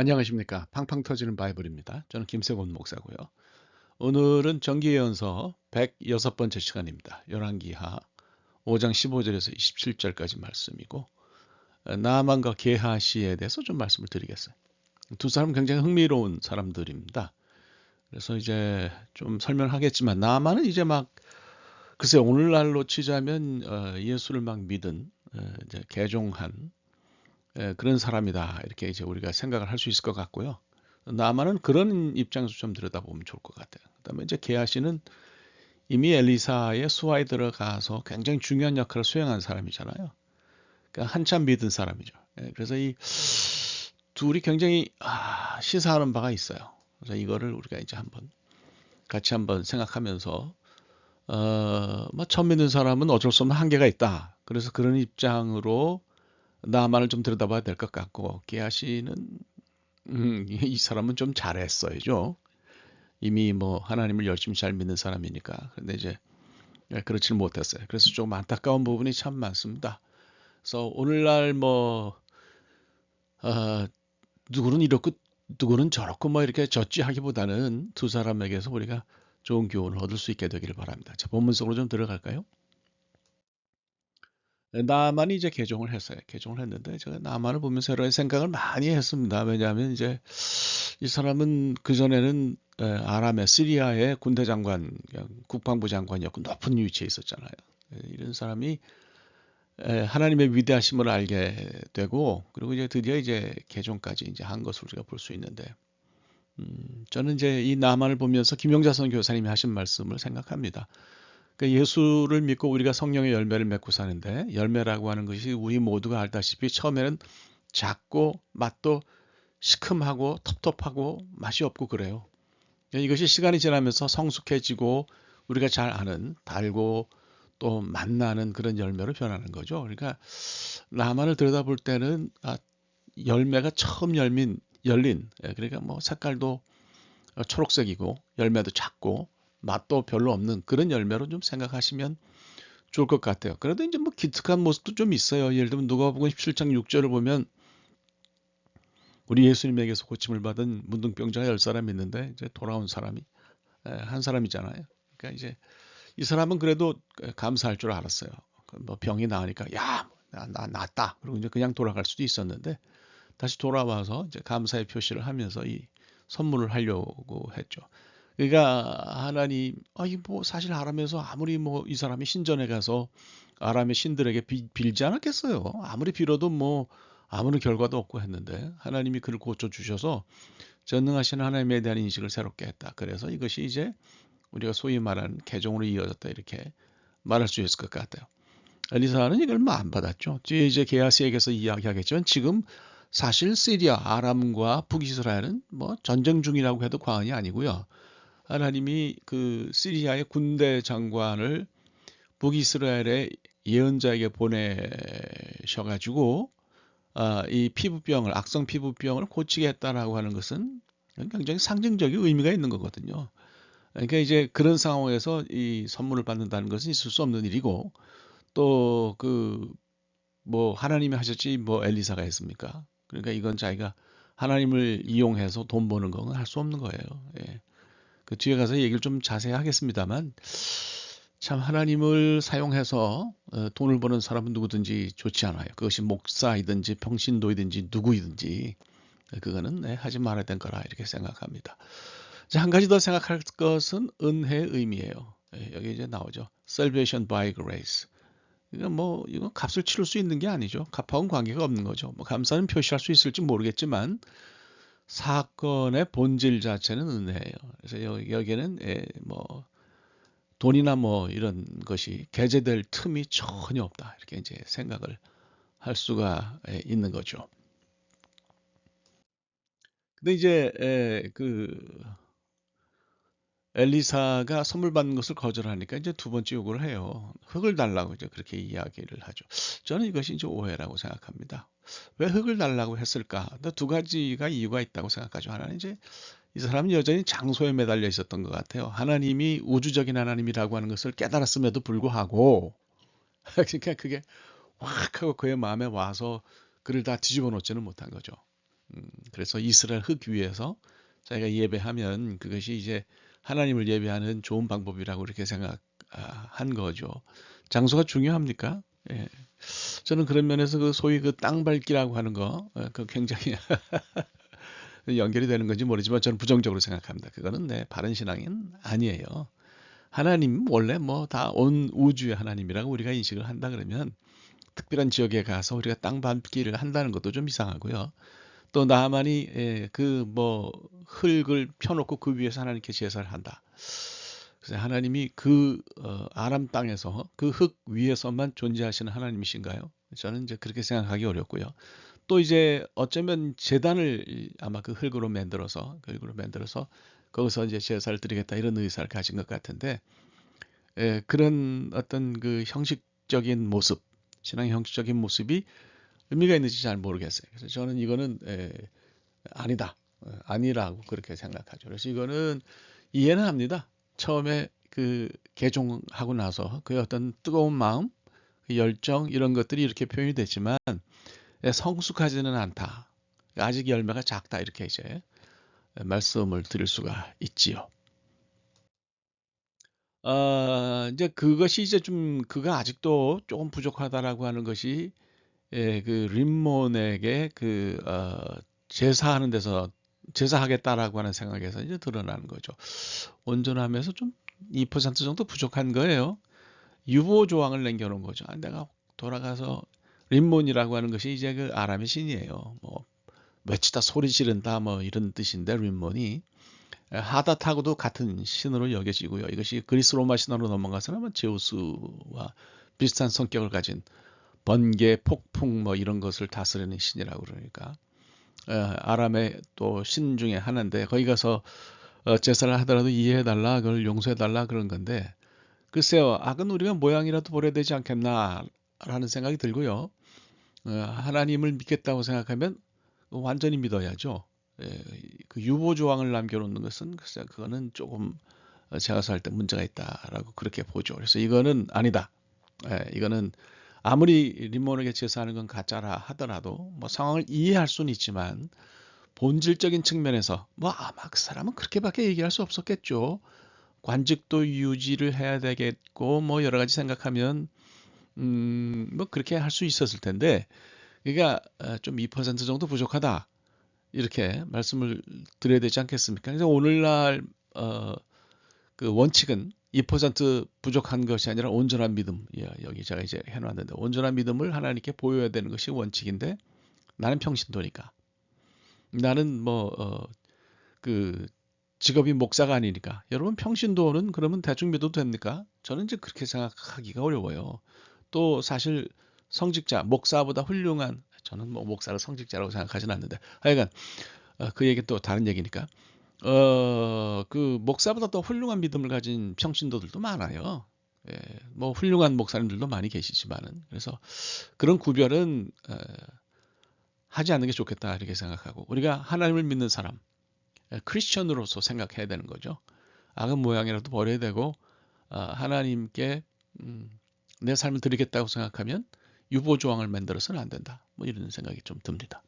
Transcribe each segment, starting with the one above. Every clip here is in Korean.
안녕하십니까. 팡팡 터지는 바이블입니다. 저는 김세곤 목사고요. 오늘은 정기예언서 106번째 시간입니다. 열왕기하 5장 15절에서 27절까지 말씀이고 나아만과 게하시에 대해서 좀 말씀을 드리겠어요. 두 사람 굉장히 흥미로운 사람들입니다. 그래서 이제 좀 설명하겠지만 나아만은 이제 막 글쎄 오늘날로 치자면 예수를 막 믿은 이제 개종한 그런 사람이다. 이렇게 이제 우리가 생각을 할 수 있을 것 같고요. 나만은 그런 입장에서 좀 들여다보면 좋을 것 같아요. 그다음에 이제 게하시는 이미 엘리사의 수하에 들어가서 굉장히 중요한 역할을 수행한 사람이잖아요. 그러니까 한참 믿은 사람이죠. 그래서 이 둘이 굉장히 시사하는 바가 있어요. 그래서 이거를 우리가 이제 한번 같이 한번 생각하면서 뭐 처음 믿는 사람은 어쩔 수 없는 한계가 있다. 그래서 그런 입장으로 나만을 좀 들여다봐야 될 것 같고 게하시는 이 사람은 좀 잘했어야죠. 이미 뭐 하나님을 열심히 잘 믿는 사람이니까. 그런데 이제 그렇지는 못했어요. 그래서 조금 안타까운 부분이 참 많습니다. 그래서 오늘날 뭐 어, 누구는 이렇고 누구는 저렇고 뭐 이렇게 저찌하기보다는 두 사람에게서 우리가 좋은 교훈을 얻을 수 있게 되기를 바랍니다. 자, 본문 속으로 좀 들어갈까요? 나만이 이제 개종을 했어요. 개종을 했는데 제가 나만을 보면서 여러 가지 생각을 많이 했습니다. 왜냐하면 이제 이 사람은 그전에는 아람의 시리아의 군대 장관, 국방부 장관이었고 높은 위치에 있었잖아요. 이런 사람이 하나님의 위대하심을 알게 되고 그리고 이제 드디어 이제 개종까지 이제 한 것을 우리가 볼 수 있는데 저는 이제 이 나만을 보면서 김용자선 교사님이 하신 말씀을 생각합니다. 그러니까 예수를 믿고 우리가 성령의 열매를 맺고 사는데 열매라고 하는 것이 우리 모두가 알다시피 처음에는 작고 맛도 시큼하고 텁텁하고 맛이 없고 그래요. 이것이 시간이 지나면서 성숙해지고 우리가 잘 아는 달고 또 맛나는 그런 열매로 변하는 거죠. 그러니까 나만을 들여다볼 때는 열매가 처음 열린 그러니까 뭐 색깔도 초록색이고 열매도 작고 맛도 별로 없는 그런 열매로 좀 생각하시면 좋을 것 같아요. 그래도 이제 뭐 기특한 모습도 좀 있어요. 예를 들면 누가복음 17장 6절을 보면 우리 예수님에게서 고침을 받은 문둥병자가 10사람이 있는데 이제 돌아온 사람이 한 사람이잖아요. 그러니까 이제 이 사람은 그래도 감사할 줄 알았어요. 뭐 병이 나으니까 야, 나 낫다. 그리고 이제 그냥 돌아갈 수도 있었는데 다시 돌아와서 이제 감사의 표시를 하면서 이 선물을 하려고 했죠. 그러니까 하나님, 뭐 사실 아람에서 아무리 뭐 이 사람이 신전에 가서 아람의 신들에게 빌지 않았겠어요. 아무리 빌어도 뭐 아무런 결과도 없고 했는데 하나님이 그를 고쳐 주셔서 전능하신 하나님에 대한 인식을 새롭게 했다. 그래서 이것이 이제 우리가 소위 말하는 개종으로 이어졌다 이렇게 말할 수 있을 것 같아요. 엘리사는 이걸 뭐 안 받았죠. 뒤에 이제 게하시에게서 이야기하겠지만 지금 사실 시리아 아람과 북이스라엘은 뭐 전쟁 중이라고 해도 과언이 아니고요. 하나님이 그 시리아의 군대 장관을 북이스라엘의 예언자에게 보내셔가지고 이 피부병을 악성 피부병을 고치겠다라고 하는 것은 굉장히 상징적인 의미가 있는 거거든요. 그러니까 이제 그런 상황에서 이 선물을 받는다는 것은 있을 수 없는 일이고 또 그 뭐 하나님이 하셨지 뭐 엘리사가 했습니까? 그러니까 이건 자기가 하나님을 이용해서 돈 버는 건 할 수 없는 거예요. 예. 그 뒤에 가서 얘기를 좀 자세히 하겠습니다만 참 하나님을 사용해서 돈을 버는 사람은 누구든지 좋지 않아요. 그것이 목사이든지 평신도이든지 누구이든지 그거는 하지 말아야 될 거라 이렇게 생각합니다. 자, 한 가지 더 생각할 것은 은혜의 의미예요. 여기 이제 나오죠. Salvation by grace. 이건 뭐 이거 값을 치를 수 있는 게 아니죠. 값하고는 관계가 없는 거죠. 뭐 감사는 표시할 수 있을지 모르겠지만 사건의 본질 자체는 은혜예요. 그래서 여기에는 뭐 돈이나 뭐 이런 것이 계제될 틈이 전혀 없다. 이렇게 이제 생각을 할 수가 있는 거죠. 근데 이제 그 엘리사가 선물 받는 것을 거절하니까 이제 두 번째 요구를 해요. 흙을 달라고 이제 그렇게 이야기를 하죠. 저는 이것이 이제 오해라고 생각합니다. 왜 흙을 달라고 했을까? 근데 두 가지가 이유가 있다고 생각하죠. 하나는 이제 이 사람은 여전히 장소에 매달려 있었던 것 같아요. 하나님이 우주적인 하나님이라고 하는 것을 깨달았음에도 불구하고 그러니까 그게 확 하고 그의 마음에 와서 그를 다 뒤집어 놓지는 못한 거죠. 그래서 이스라엘 흙 위에서 자기가 예배하면 그것이 이제 하나님을 예배하는 좋은 방법이라고 이렇게 생각한 거죠. 장소가 중요합니까? 예. 저는 그런 면에서 그 소위 그 땅 밟기라고 하는 거, 그 굉장히 연결이 되는 건지 모르지만 저는 부정적으로 생각합니다. 그거는 바른 신앙은 아니에요. 하나님 원래 뭐 다 온 우주의 하나님이라고 우리가 인식을 한다 그러면 특별한 지역에 가서 우리가 땅 밟기를 한다는 것도 좀 이상하고요. 또 나만이 그 뭐 흙을 펴놓고 그 위에서 하나님께 제사를 한다. 그래서 하나님이 그 아람 땅에서 그 흙 위에서만 존재하시는 하나님이신가요? 저는 이제 그렇게 생각하기 어렵고요. 또 이제 어쩌면 제단을 아마 그 흙으로 만들어서 거기서 이제 제사를 드리겠다 이런 의사를 가진 것 같은데 그런 어떤 그 형식적인 모습, 신앙의 형식적인 모습이 의미가 있는지 잘 모르겠어요. 그래서 저는 이거는 아니다, 아니라고 그렇게 생각하죠. 그래서 이거는 이해는 합니다. 처음에 그 개종하고 나서 그의 어떤 뜨거운 마음, 그 열정 이런 것들이 이렇게 표현이 됐지만 성숙하지는 않다. 아직 열매가 작다 이렇게 이제 말씀을 드릴 수가 있지요. 이제 그것이 이제 좀 그가 아직도 조금 부족하다라고 하는 것이 그 림몬에게 제사하는 데서 제사하겠다라고 하는 생각에서 이제 드러나는 거죠. 온전함에서 좀 2% 정도 부족한 거예요. 유보 조항을 남겨놓은 거죠. 내가 돌아가서 림몬이라고 하는 것이 이제 그 아람의 신이에요. 뭐 외치다 소리 지른다 뭐 이런 뜻인데 림몬이 하닷하고도 같은 신으로 여겨지고요. 이것이 그리스 로마 신화로 넘어가서는 뭐 제우스와 비슷한 성격을 가진 번개, 폭풍 뭐 이런 것을 다스리는 신이라고 그러니까 아람의 또 신 중에 하나인데 거기 가서 제사를 하더라도 이해해달라, 그걸 용서해달라 그런 건데 글쎄요, 악은 우리가 모양이라도 버려야 되지 않겠나라는 생각이 들고요. 하나님을 믿겠다고 생각하면 완전히 믿어야죠. 그 유보 조항을 남겨놓는 것은 글쎄 그거는 조금 제가 살 때 문제가 있다라고 그렇게 보죠. 그래서 이거는 아니다. 이거는 아무리 림몬에게 제사하는 건 가짜라 하더라도 뭐 상황을 이해할 수는 있지만 본질적인 측면에서 뭐 아마 그 사람은 그렇게밖에 얘기할 수 없었겠죠. 관직도 유지를 해야 되겠고 뭐 여러 가지 생각하면 뭐 그렇게 할 수 있었을 텐데 그러니까 좀 2% 정도 부족하다 이렇게 말씀을 드려야 되지 않겠습니까? 그래서 오늘날 그 원칙은 2% 부족한 것이 아니라 온전한 믿음. 여기 제가 이제 해놨는데 온전한 믿음을 하나님께 보여야 되는 것이 원칙인데 나는 평신도니까 나는 그 직업이 목사가 아니니까 여러분 평신도는 그러면 대충 믿어도 됩니까? 저는 이제 그렇게 생각하기가 어려워요. 또 사실 성직자, 목사보다 훌륭한 저는 뭐 목사를 성직자라고 생각하지는 않는데 하여간 그 얘기 또 다른 얘기니까 그 목사보다 더 훌륭한 믿음을 가진 평신도들도 많아요. 뭐 훌륭한 목사님들도 많이 계시지만은 그래서 그런 구별은 하지 않는 게 좋겠다 이렇게 생각하고 우리가 하나님을 믿는 사람, 크리스천으로서 생각해야 되는 거죠. 악은 모양이라도 버려야 되고 하나님께 내 삶을 드리겠다고 생각하면 유보 조항을 만들어서는 안 된다. 뭐 이런 생각이 좀 듭니다.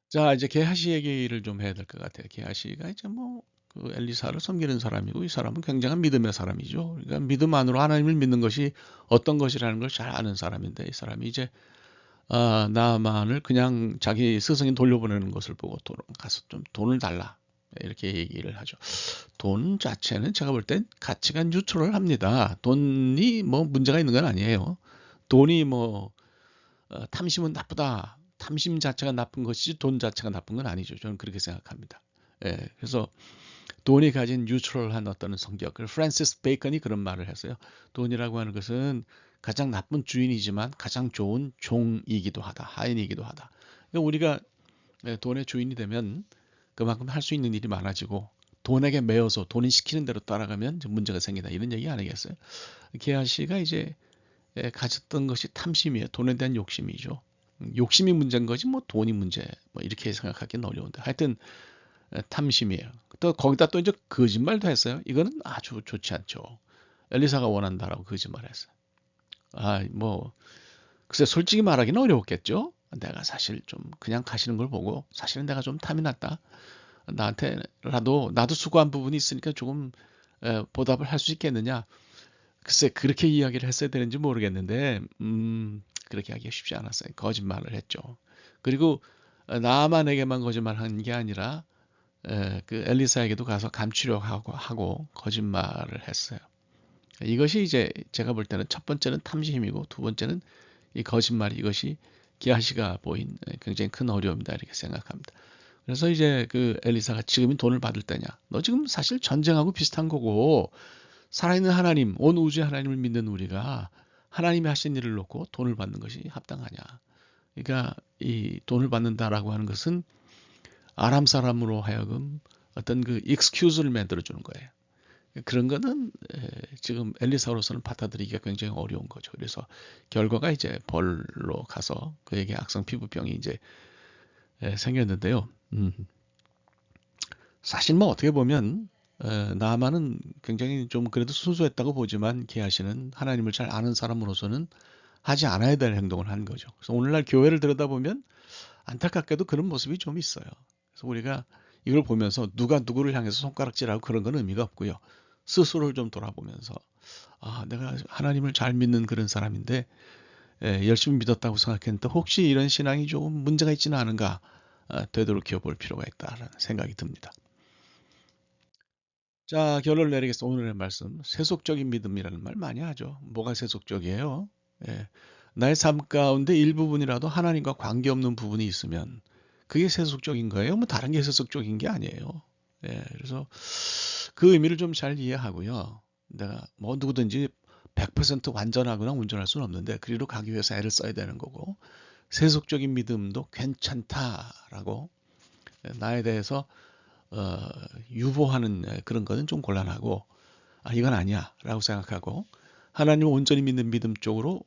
자, 이제 게하시 얘기를 좀 해야 될 것 같아요. 게하시가 이제 뭐 그 엘리사를 섬기는 사람이고 이 사람은 굉장한 믿음의 사람이죠. 그러니까 믿음 안으로 하나님을 믿는 것이 어떤 것이라는 걸 잘 아는 사람인데 이 사람이 이제 나만을 그냥 자기 스승이 돌려보내는 것을 보고 가서 좀 돈을 달라 이렇게 얘기를 하죠. 돈 자체는 제가 볼 땐 가치가 뉴트럴 합니다. 돈이 뭐 문제가 있는 건 아니에요. 돈이 뭐 탐심은 나쁘다. 탐심 자체가 나쁜 것이지 돈 자체가 나쁜 건 아니죠. 저는 그렇게 생각합니다. 그래서 돈이 가진 뉴트럴한 어떤 성격. 프란시스 베이컨이 그런 말을 했어요. 돈이라고 하는 것은 가장 나쁜 주인이지만 가장 좋은 종이기도 하다. 하인이기도 하다. 그러니까 우리가 돈의 주인이 되면 그만큼 할 수 있는 일이 많아지고 돈에게 매여서 돈이 시키는 대로 따라가면 문제가 생긴다. 이런 얘기 아니겠어요? 게하시가 이제 가졌던 것이 탐심이에요. 돈에 대한 욕심이죠. 욕심이 문제인 거지 뭐 돈이 문제 뭐 이렇게 생각하기는 어려운데 하여튼 탐심이에요. 또 거기다 또 이제 거짓말도 했어요. 이거는 아주 좋지 않죠. 엘리사가 원한다라고 거짓말했어요. 뭐 글쎄 솔직히 말하기는 어려웠겠죠. 내가 사실 좀 그냥 가시는 걸 보고 사실은 내가 좀 탐이 났다. 나한테라도 나도 수고한 부분이 있으니까 조금 보답을 할 수 있겠느냐. 글쎄 그렇게 이야기를 했어야 되는지 모르겠는데 그렇게 하기가 쉽지 않았어요. 거짓말을 했죠. 그리고 나만에게만 거짓말한 게 아니라 그 엘리사에게도 가서 감추려고 하고 거짓말을 했어요. 이것이 이제 제가 볼 때는 첫 번째는 탐심이고 두 번째는 이 거짓말 이것이 기하시가 보인 굉장히 큰 어려움이다 이렇게 생각합니다. 그래서 이제 그 엘리사가 지금이 돈을 받을 때냐? 너 지금 사실 전쟁하고 비슷한 거고 살아있는 하나님, 온 우주의 하나님을 믿는 우리가 하나님이 하신 일을 놓고 돈을 받는 것이 합당하냐? 그러니까 이 돈을 받는다라고 하는 것은 아람 사람으로 하여금 어떤 그 익스큐즈를 만들어 주는 거예요. 그런 거는 지금 엘리사로서는 받아들이기가 굉장히 어려운 거죠. 그래서 결과가 이제 벌로 가서 그에게 악성 피부병이 이제 생겼는데요. 사실 뭐 어떻게 보면 나만은 굉장히 좀 그래도 순수했다고 보지만 게하시는 하나님을 잘 아는 사람으로서는 하지 않아야 될 행동을 한 거죠. 그래서 오늘날 교회를 들여다보면 안타깝게도 그런 모습이 좀 있어요. 그래서 우리가 이걸 보면서 누가 누구를 향해서 손가락질하고 그런 건 의미가 없고요. 스스로를 좀 돌아보면서 내가 하나님을 잘 믿는 그런 사람인데 열심히 믿었다고 생각했는데 혹시 이런 신앙이 조금 문제가 있지는 않은가 되도록여 볼 필요가 있다라는 생각이 듭니다. 자, 결론을 내리겠습니다. 오늘의 말씀. 세속적인 믿음이라는 말 많이 하죠. 뭐가 세속적이에요? 예, 나의 삶 가운데 일부분이라도 하나님과 관계없는 부분이 있으면 그게 세속적인 거예요. 뭐 다른 게 세속적인 게 아니에요. 그래서 그 의미를 좀 잘 이해하고요. 내가 뭐 누구든지 100% 완전하거나 온전할 수는 없는데 그리로 가기 위해서 애를 써야 되는 거고 세속적인 믿음도 괜찮다라고 나에 대해서 유보하는 그런 거는 좀 곤란하고 이건 아니야 라고 생각하고 하나님을 온전히 믿는 믿음 쪽으로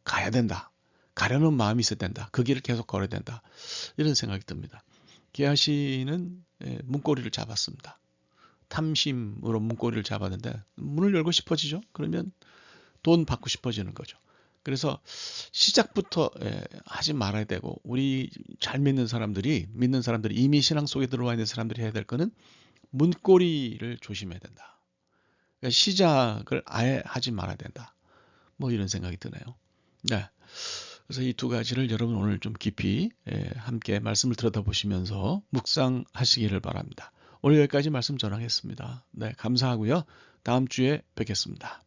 가야 된다. 가려는 마음이 있어야 된다. 그 길을 계속 걸어야 된다. 이런 생각이 듭니다. 게하시는 문고리를 잡았습니다. 탐심으로 문고리를 잡았는데 문을 열고 싶어지죠. 그러면 돈 받고 싶어지는 거죠. 그래서 시작부터 하지 말아야 되고 우리 잘 믿는 사람들이 이미 신앙 속에 들어와 있는 사람들이 해야 될 거는 문고리를 조심해야 된다. 그러니까 시작을 아예 하지 말아야 된다. 뭐 이런 생각이 드네요. 네. 그래서 이 두 가지를 여러분 오늘 좀 깊이 함께 말씀을 들여다보시면서 묵상하시기를 바랍니다. 오늘 여기까지 말씀 전하겠습니다. 네, 감사하고요. 다음 주에 뵙겠습니다.